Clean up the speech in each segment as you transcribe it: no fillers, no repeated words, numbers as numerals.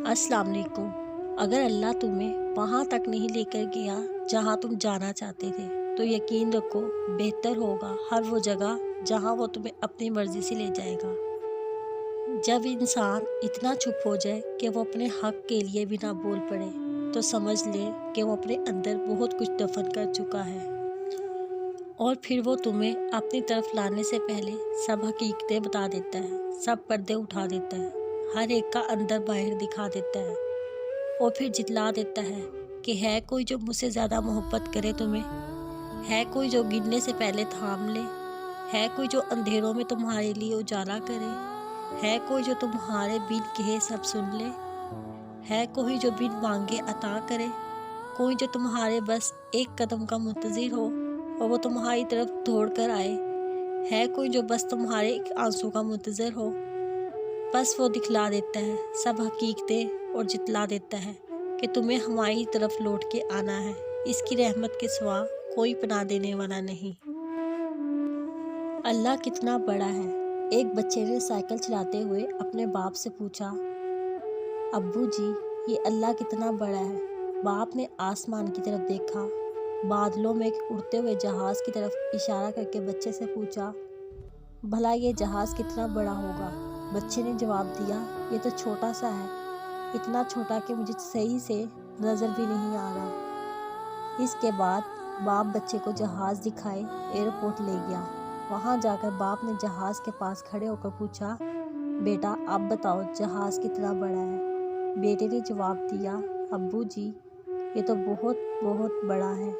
अस्सलाम वालेकुम। अगर अल्लाह तुम्हें वहाँ तक नहीं लेकर गया जहाँ तुम जाना चाहते थे, तो यकीन रखो बेहतर होगा हर वो जगह जहाँ वो तुम्हें अपनी मर्ज़ी से ले जाएगा। जब इंसान इतना चुप हो जाए कि वो अपने हक के लिए भी ना बोल पड़े, तो समझ ले कि वो अपने अंदर बहुत कुछ दफन कर चुका है। और फिर वो तुम्हें अपनी तरफ लाने से पहले सब हकीकतें बता देता है, सब पर्दे उठा देता है, हर एक का अंदर बाहर दिखा देता है और फिर जितला देता है कि है कोई जो मुझसे ज़्यादा मोहब्बत करे तुम्हें, है कोई जो गिरने से पहले थाम ले, है कोई जो अंधेरों में तुम्हारे लिए उजाला करे, है कोई जो तुम्हारे बिन कहे सब सुन ले, है कोई जो बिन मांगे अता करे, कोई जो तुम्हारे बस एक कदम का मुंतज़िर हो और वो तुम्हारी तरफ दौड़ कर आए, है कोई जो बस तुम्हारे एक आंसू का मुंतज़िर हो। बस वो दिखला देता है सब हकीकतें और जितला देता है कि तुम्हें हमारी तरफ लौट के आना है। इसकी रहमत के सिवा कोई पनाह देने वाला नहीं। अल्लाह कितना बड़ा है। एक बच्चे ने साइकिल चलाते हुए अपने बाप से पूछा, अब्बू जी ये अल्लाह कितना बड़ा है। बाप ने आसमान की तरफ देखा, बादलों में एक उड़ते हुए जहाज़ की तरफ इशारा करके बच्चे से पूछा, भला ये जहाज़ कितना बड़ा होगा। बच्चे ने जवाब दिया, ये तो छोटा सा है, इतना छोटा कि मुझे सही से नज़र भी नहीं आ रहा। इसके बाद बाप बच्चे को जहाज़ दिखाए एयरपोर्ट ले गया। वहाँ जाकर बाप ने जहाज़ के पास खड़े होकर पूछा, बेटा आप बताओ जहाज़ कितना बड़ा है। बेटे ने जवाब दिया, अब्बू जी ये तो बहुत बहुत बड़ा है।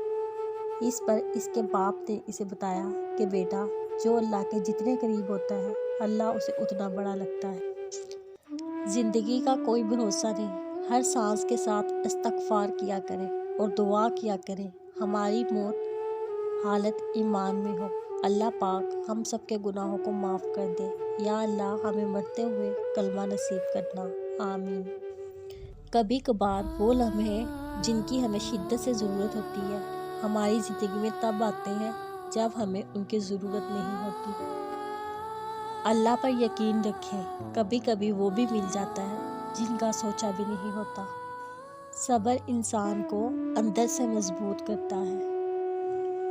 इस पर इसके बाप ने इसे बताया कि बेटा जो अल्लाह के जितने करीब होता है अल्लाह उसे उतना बड़ा लगता है। ज़िंदगी का कोई भरोसा नहीं, हर सांस के साथ इस्तग़फ़ार किया करें और दुआ किया करें हमारी मौत हालत ईमान में हो। अल्लाह पाक हम सब के गुनाहों को माफ़ कर दे। या अल्लाह हमें मरते हुए कलमा नसीब करना, आमीन। कभी कभार वो लम्हे जिनकी हमें शिद्दत से ज़रूरत होती है हमारी ज़िंदगी में तब आते हैं जब हमें उनकी ज़रूरत नहीं होती। अल्लाह पर यकीन रखें, कभी कभी वो भी मिल जाता है जिनका सोचा भी नहीं होता। सब्र इंसान को अंदर से मजबूत करता है।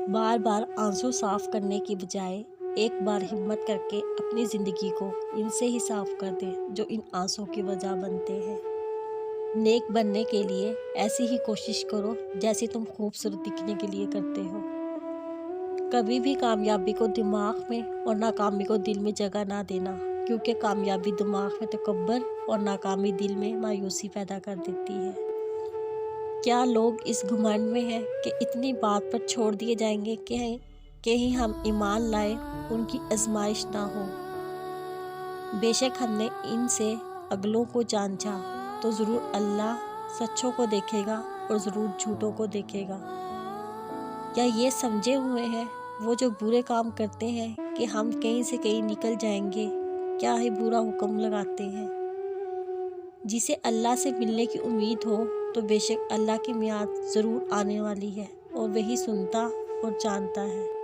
बार बार आंसू साफ करने की बजाय एक बार हिम्मत करके अपनी ज़िंदगी को इनसे ही साफ कर दें जो इन आंसू की वजह बनते हैं। नेक बनने के लिए ऐसी ही कोशिश करो जैसी तुम खूबसूरत दिखने के लिए करते हो। कभी भी कामयाबी को दिमाग में और नाकामी को दिल में जगह ना देना, क्योंकि कामयाबी दिमाग में तकब्बर और नाकामी दिल में मायूसी पैदा कर देती है। क्या लोग इस घमंड में हैं कि इतनी बात पर छोड़ दिए जाएंगे कि कहीं हम ईमान लाए उनकी आजमाइश ना हो। बेशक हमने इनसे अगलों को जांचा तो ज़रूर अल्लाह सच्चों को देखेगा और ज़रूर झूठों को देखेगा। क्या ये समझे हुए हैं वो जो बुरे काम करते हैं कि हम कहीं से कहीं निकल जाएंगे, क्या ही बुरा हुक्म लगाते हैं। जिसे अल्लाह से मिलने की उम्मीद हो तो बेशक अल्लाह की मियाद ज़रूर आने वाली है और वही सुनता और जानता है।